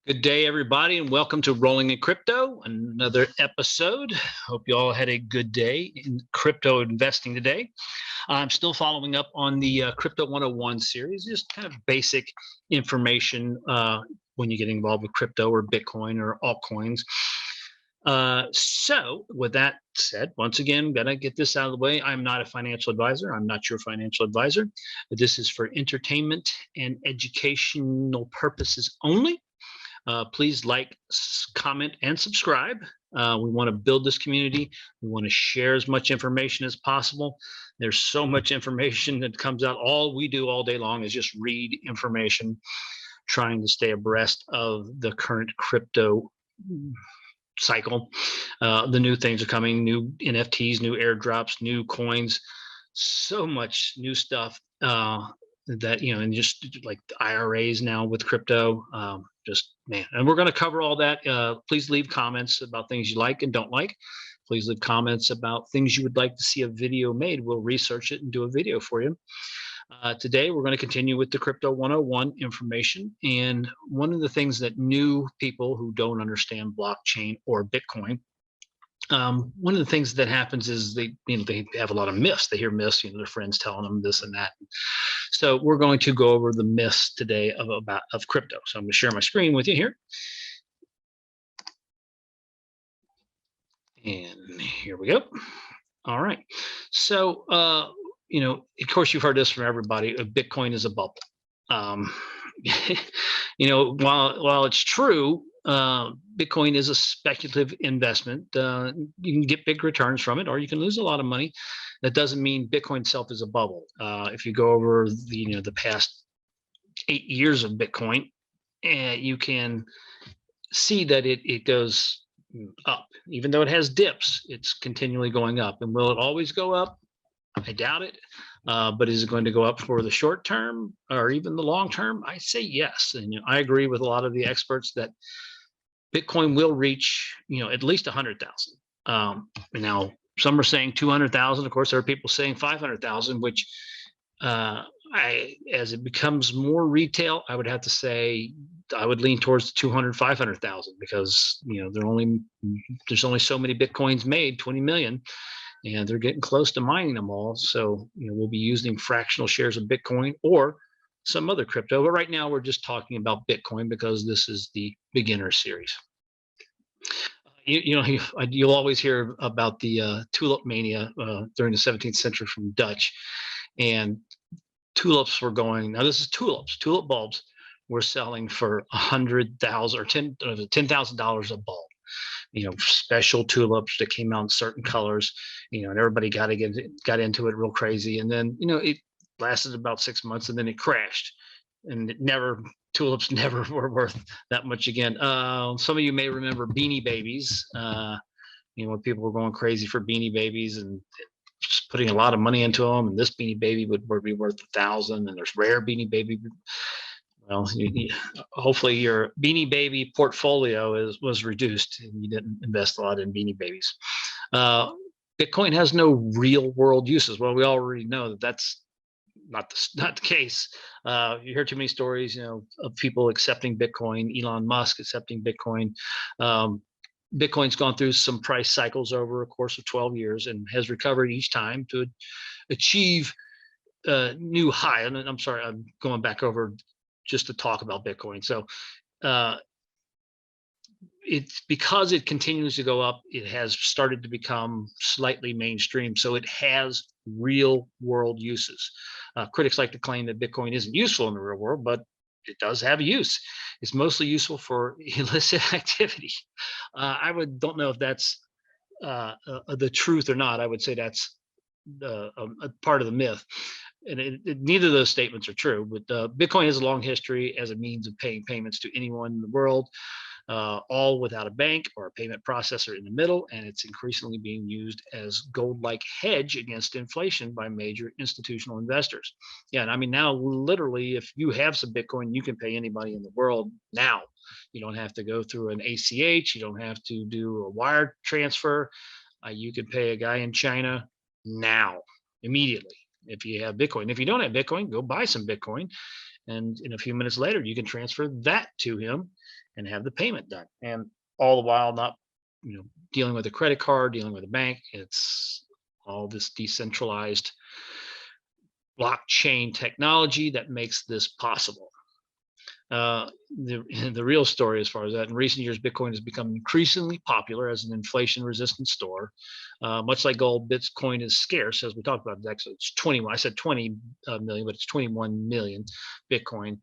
Good day, everybody, and welcome to Rolling in Crypto, another episode. Hope you all had a good day in crypto investing today. I'm still following up on the Crypto 101 series, just kind of basic information when you get involved with crypto or Bitcoin or altcoins. So with that said, once again, gotta get this out of the way. I'm not a financial advisor. I'm not your financial advisor. This is for entertainment and educational purposes only. Please like, comment, and subscribe. We want to build this community. We want to share as much information as possible. There's so much information that comes out. All we do all day long is just read information, trying to stay abreast of the current crypto cycle. The new things are coming, new NFTs, new airdrops, new coins, so much new stuff that, and just like the IRAs now with crypto, just man. And we're going to cover all that. Please leave comments about things you like and don't like. Please leave comments about things you would like to see a video made. We'll research it and do a video for you. Today, we're going to continue with the Crypto 101 information. And one of the things that new people who don't understand blockchain or Bitcoin, one of the things that happens is they have a lot of myths. They hear myths, their friends telling them this and that. So we're going to go over the myths today of crypto. So I'm going to share my screen with you here. And here we go. All right. So, of course, you've heard this from everybody. Bitcoin is a bubble. While it's true, Bitcoin is a speculative investment. You can get big returns from it, or you can lose a lot of money. That doesn't mean Bitcoin itself is a bubble. If you go over the past 8 years of Bitcoin, you can see that it goes up. Even though it has dips, it's continually going up. And will it always go up? I doubt it. But is it going to go up for the short term or even the long term? I say yes. And I agree with a lot of the experts that Bitcoin will reach, at least 100,000. Now, some are saying 200,000. Of course, there are people saying 500,000, which as it becomes more retail, I would have to say I would lean towards 200, 500,000 because, there's only so many Bitcoins made, 20 million. And they're getting close to mining them all. So, we'll be using fractional shares of Bitcoin or some other crypto. But right now, we're just talking about Bitcoin because this is the beginner series. You'll always hear about the tulip mania during the 17th century from Dutch. And tulips were going, now this is tulips, tulip bulbs were selling for 100,000 or $10,000 a bulb. Special tulips that came out in certain colors, and everybody got into it real crazy. And then, it lasted about 6 months and then it crashed and tulips never were worth that much again. Some of you may remember Beanie Babies, when people were going crazy for Beanie Babies and just putting a lot of money into them. And this Beanie Baby would be worth 1,000, and there's rare Beanie Baby. Well, hopefully your Beanie Baby portfolio was reduced and you didn't invest a lot in Beanie Babies. Bitcoin has no real world uses. Well, we already know that that's not the case. You hear too many stories, of people accepting Bitcoin, Elon Musk accepting Bitcoin. Bitcoin's gone through some price cycles over a course of 12 years and has recovered each time to achieve new high. And I'm sorry, I'm going back over just to talk about Bitcoin. So it's because it continues to go up, it has started to become slightly mainstream. So it has real world uses. Critics like to claim that Bitcoin isn't useful in the real world, but it does have a use. It's mostly useful for illicit activity. Don't know if that's the truth or not. I would say that's a part of the myth. And neither of those statements are true, but Bitcoin has a long history as a means of paying payments to anyone in the world, all without a bank or a payment processor in the middle, and it's increasingly being used as gold-like hedge against inflation by major institutional investors. Yeah, and I mean, now literally, if you have some Bitcoin, you can pay anybody in the world now. You don't have to go through an ACH. You don't have to do a wire transfer. You can pay a guy in China now, immediately, if you have Bitcoin. If you don't have Bitcoin, go buy some Bitcoin and in a few minutes later, you can transfer that to him and have the payment done. And all the while, not dealing with a credit card, dealing with a bank. It's all this decentralized blockchain technology that makes this possible. The the real story as far as that, in recent years, Bitcoin has become increasingly popular as an inflation-resistant store. Much like gold, Bitcoin is scarce, as we talked about. Actually, it's 21. I said 20 million, but it's 21 million Bitcoin.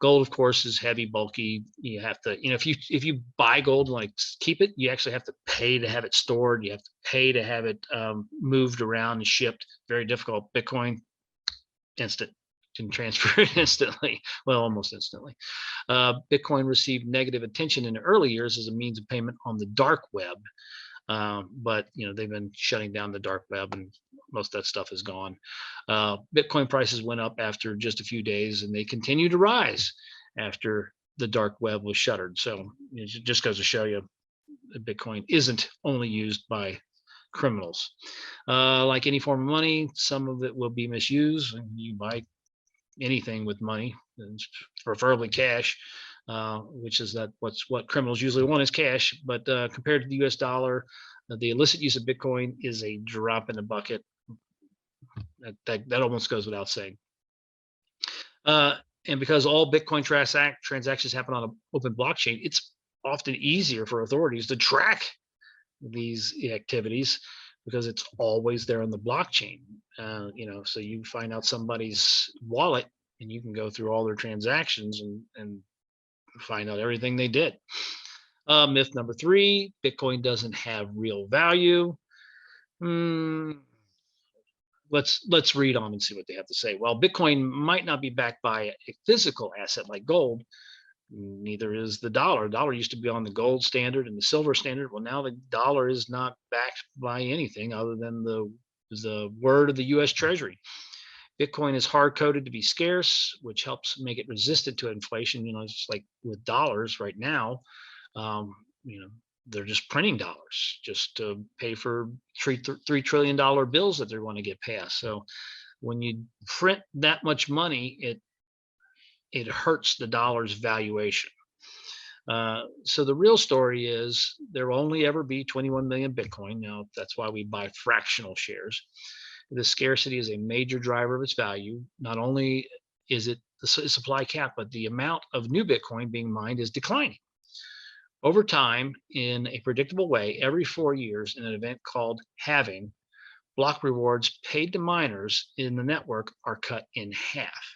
Gold, of course, is heavy, bulky. You have to, if you buy gold and like keep it, you actually have to pay to have it stored. You have to pay to have it moved around and shipped. Very difficult. Bitcoin, instant, can transfer it instantly. Well, almost instantly. Bitcoin received negative attention in the early years as a means of payment on the dark web. But they've been shutting down the dark web, and most of that stuff is gone. Bitcoin prices went up after just a few days, and they continue to rise after the dark web was shuttered. So it just goes to show you, Bitcoin isn't only used by criminals. Like any form of money, some of it will be misused, and you buy anything with money, preferably cash, which is what criminals usually want is cash. But compared to the U.S. dollar, the illicit use of Bitcoin is a drop in the bucket. That almost goes without saying. And because all Bitcoin transactions happen on an open blockchain, it's often easier for authorities to track these activities because it's always there on the blockchain. So you find out somebody's wallet and you can go through all their transactions and find out everything they did. Myth number 3, Bitcoin doesn't have real value. Let's read on and see what they have to say. Well, Bitcoin might not be backed by a physical asset like gold. Neither is the dollar. The dollar used to be on the gold standard and the silver standard. Well, now the dollar is not backed by anything other than the word of the U.S. Treasury. Bitcoin is hard-coded to be scarce, which helps make it resistant to inflation. It's like with dollars right now, they're just printing dollars just to pay for $3 trillion bills that they want to get passed. So when you print that much money, it hurts the dollar's valuation. So the real story is there will only ever be 21 million Bitcoin. Now, that's why we buy fractional shares. The scarcity is a major driver of its value. Not only is it the supply cap, but the amount of new Bitcoin being mined is declining. Over time, in a predictable way, every 4 years, in an event called halving, block rewards paid to miners in the network are cut in half.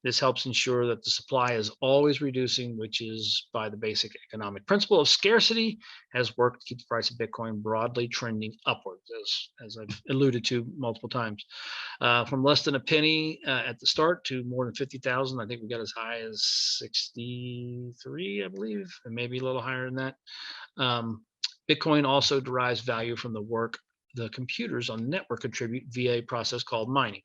This helps ensure that the supply is always reducing, which is by the basic economic principle of scarcity, has worked to keep the price of Bitcoin broadly trending upwards, as I've alluded to multiple times. From less than a penny at the start to more than 50,000. I think we got as high as 63, I believe, and maybe a little higher than that. Bitcoin also derives value from the work the computers on the network contribute via a process called mining.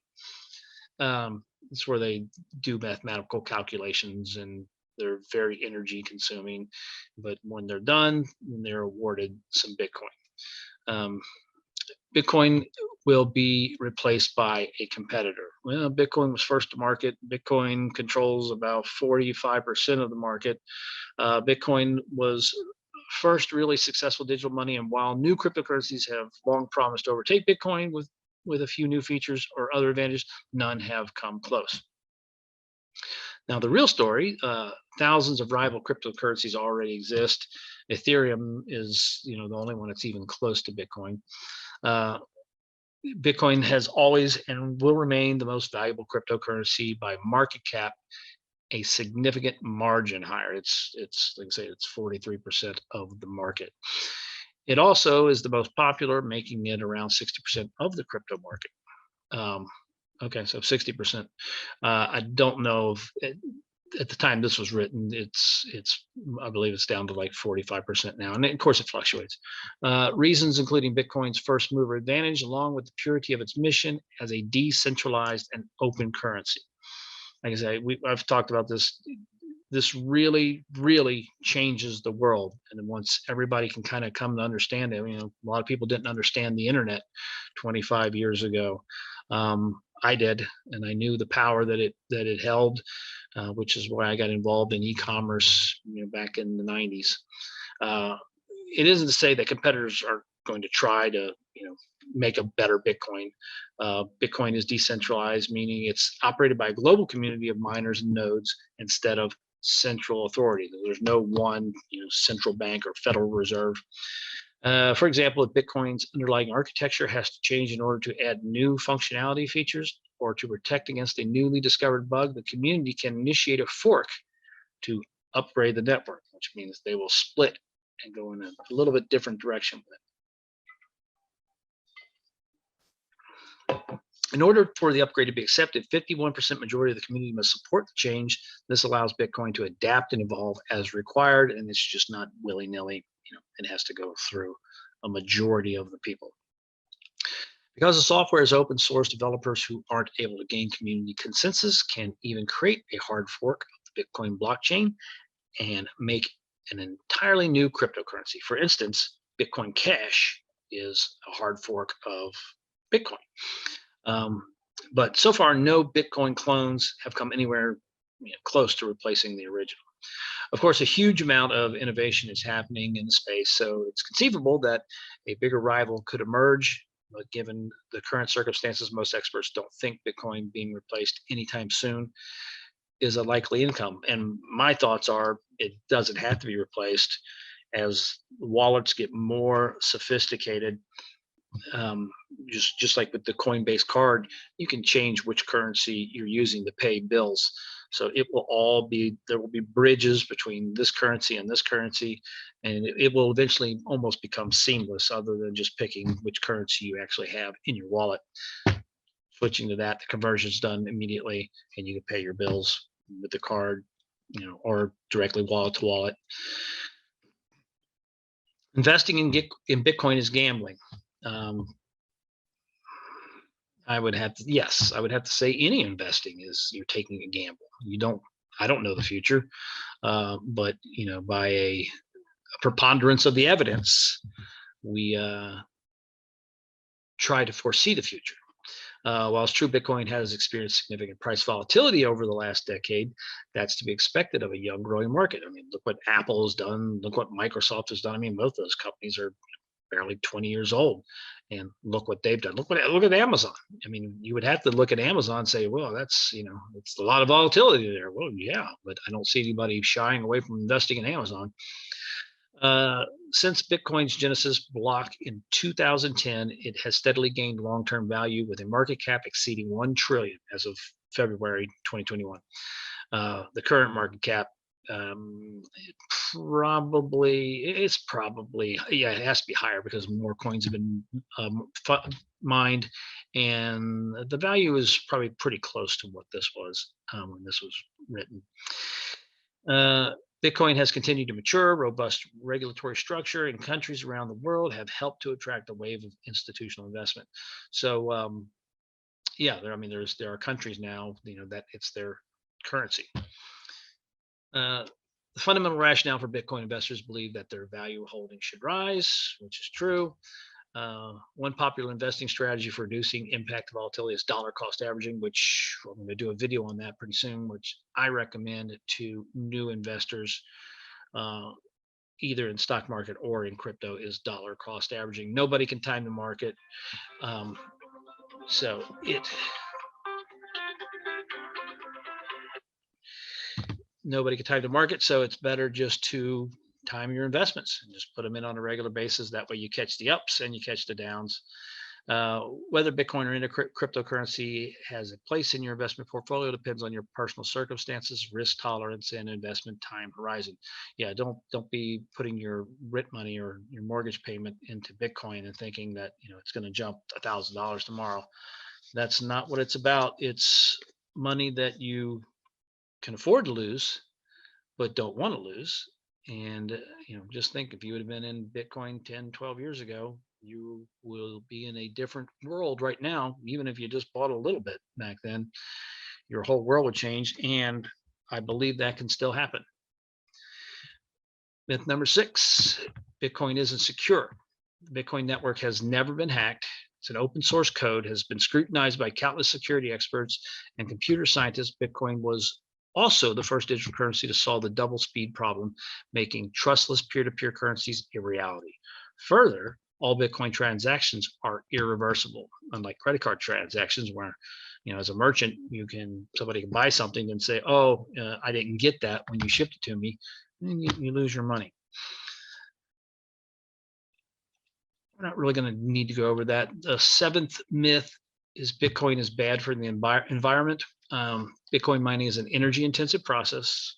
It's where they do mathematical calculations, and they're very energy consuming, but when they're done, they're awarded some Bitcoin. Bitcoin will be replaced by a competitor. Well, Bitcoin was first to market. Bitcoin controls about 45% of the market. Bitcoin was first really successful digital money, and while new cryptocurrencies have long promised to overtake Bitcoin with a few new features or other advantages, none have come close. Now, the real story, thousands of rival cryptocurrencies already exist. Ethereum is, the only one that's even close to Bitcoin. Bitcoin has always and will remain the most valuable cryptocurrency by market cap, a significant margin higher. It's like I say, it's 43% of the market. It also is the most popular, making it around 60% of the crypto market. Okay, so 60%. I don't know if at the time this was written, it's I believe it's down to like 45% now, and of course it fluctuates. Reasons including Bitcoin's first mover advantage, along with the purity of its mission as a decentralized and open currency. Like I say, I've talked about this. This really, really changes the world. And once everybody can kind of come to understand it, a lot of people didn't understand the internet 25 years ago. I did, and I knew the power that it held. which is why I got involved in e-commerce, back in the 90s. It isn't to say that competitors are going to try to, make a better Bitcoin. Bitcoin is decentralized, meaning it's operated by a global community of miners and nodes instead of central authority. There's no one, central bank or Federal Reserve. For example, if Bitcoin's underlying architecture has to change in order to add new functionality features or to protect against a newly discovered bug, the community can initiate a fork to upgrade the network, which means they will split and go in a little bit different direction with it. In order for the upgrade to be accepted, 51% majority of the community must support the change. This allows Bitcoin to adapt and evolve as required, and it's just not willy-nilly. It has to go through a majority of the people. Because the software is open source, developers who aren't able to gain community consensus can even create a hard fork of the Bitcoin blockchain and make an entirely new cryptocurrency. For instance, Bitcoin Cash is a hard fork of Bitcoin. But so far, no Bitcoin clones have come anywhere close to replacing the original. Of course, a huge amount of innovation is happening in the space, so it's conceivable that a bigger rival could emerge. But given the current circumstances, most experts don't think Bitcoin being replaced anytime soon is a likely income. And my thoughts are it doesn't have to be replaced. As wallets get more sophisticated, just like with the Coinbase card, you can change which currency you're using to pay bills. So it will all be, there will be bridges between this currency and this currency, and it will eventually almost become seamless other than just picking which currency you actually have in your wallet. Switching to that, the conversion is done immediately, and you can pay your bills with the card, or directly wallet to wallet. Investing in Bitcoin is gambling. I would have to say any investing is you're taking a gamble. I don't know the future, but by a preponderance of the evidence, we try to foresee the future. While it's true Bitcoin has experienced significant price volatility over the last decade, that's to be expected of a young growing market. I mean, look what Apple has done, look what Microsoft has done. I mean, both those companies are barely 20 years old, and look what they've done. Look at Amazon. I mean, you would have to look at Amazon and say, well, that's it's a lot of volatility there. Well, yeah, but I don't see anybody shying away from investing in Amazon. Since Bitcoin's genesis block in 2010, it has steadily gained long-term value with a market cap exceeding 1 trillion as of February 2021. The current market cap, it has to be higher because more coins have been mined, and the value is probably pretty close to what this was when this was written. Bitcoin has continued to mature. Robust regulatory structure in countries around the world have helped to attract a wave of institutional investment. So, there are countries now, that it's their currency. The fundamental rationale for Bitcoin investors believe that their value holding should rise, which is true. One popular investing strategy for reducing impact volatility is dollar cost averaging, which I'm going to do a video on that pretty soon, which I recommend to new investors, either in stock market or in crypto, is dollar cost averaging. Nobody can time the market. Nobody can time the market, so it's better just to time your investments and just put them in on a regular basis. That way you catch the ups and you catch the downs. Whether Bitcoin or any cryptocurrency has a place in your investment portfolio depends on your personal circumstances, risk tolerance, and investment time horizon. Yeah, don't be putting your RIT money or your mortgage payment into Bitcoin and thinking that it's going to jump $1,000 tomorrow. That's not what it's about. It's money that you can afford to lose, but don't want to lose. And just think, if you would have been in Bitcoin 10, 12 years ago, you will be in a different world right now. Even if you just bought a little bit back then, your whole world would change. And I believe that can still happen. Myth number 6, Bitcoin isn't secure. The Bitcoin network has never been hacked. It's an open source code, has been scrutinized by countless security experts and computer scientists. Bitcoin was also the first digital currency to solve the double speed problem, making trustless peer-to-peer currencies a reality. Further, all Bitcoin transactions are irreversible, unlike credit card transactions where, as a merchant, somebody can buy something and say, oh, I didn't get that when you shipped it to me, and you lose your money. We're not really going to need to go over that. The seventh myth is Bitcoin is bad for the environment. Bitcoin mining is an energy intensive process,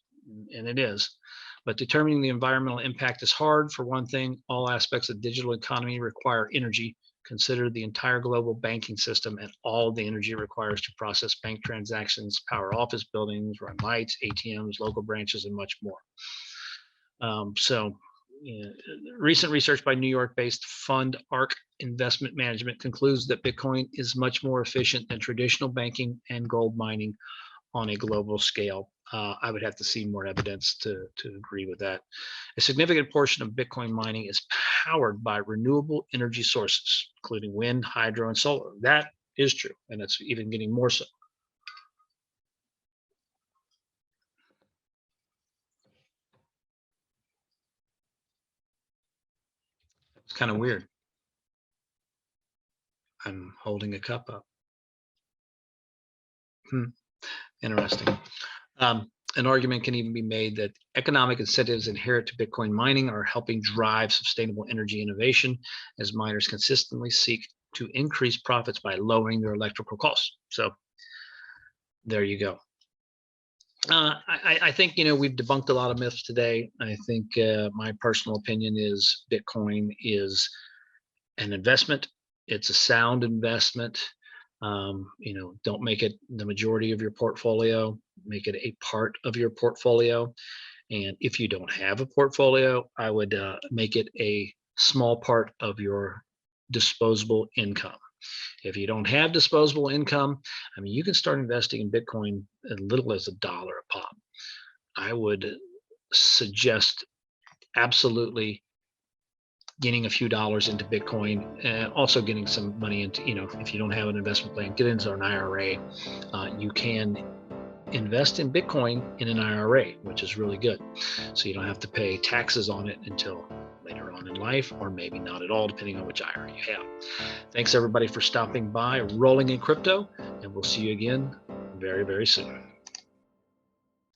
and it is. But determining the environmental impact is hard. For one thing, all aspects of the digital economy require energy. Consider the entire global banking system and all the energy it requires to process bank transactions, power office buildings, run lights, ATMs, local branches, and much more. Recent research by New York-based fund ARK Investment Management concludes that Bitcoin is much more efficient than traditional banking and gold mining on a global scale. I would have to see more evidence to agree with that. A significant portion of Bitcoin mining is powered by renewable energy sources, including wind, hydro, and solar. That is true, and it's even getting more so. It's kind of weird. I'm holding a cup up. Interesting. An argument can even be made that economic incentives inherent to Bitcoin mining are helping drive sustainable energy innovation, as miners consistently seek to increase profits by lowering their electrical costs. So there you go. I think, we've debunked a lot of myths today. I think my personal opinion is Bitcoin is an investment. It's a sound investment. Don't make it the majority of your portfolio. Make it a part of your portfolio. And if you don't have a portfolio, I would make it a small part of your disposable income. If you don't have disposable income, you can start investing in Bitcoin as little as $1 a pop. I would suggest absolutely getting a few dollars into Bitcoin, and also getting some money into, if you don't have an investment plan, get into an IRA. You can invest in Bitcoin in an IRA, which is really good. So you don't have to pay taxes on it until later on in life, or maybe not at all, depending on which IRA you have. Thanks everybody for stopping by Rolling in Crypto, and we'll see you again very, very soon.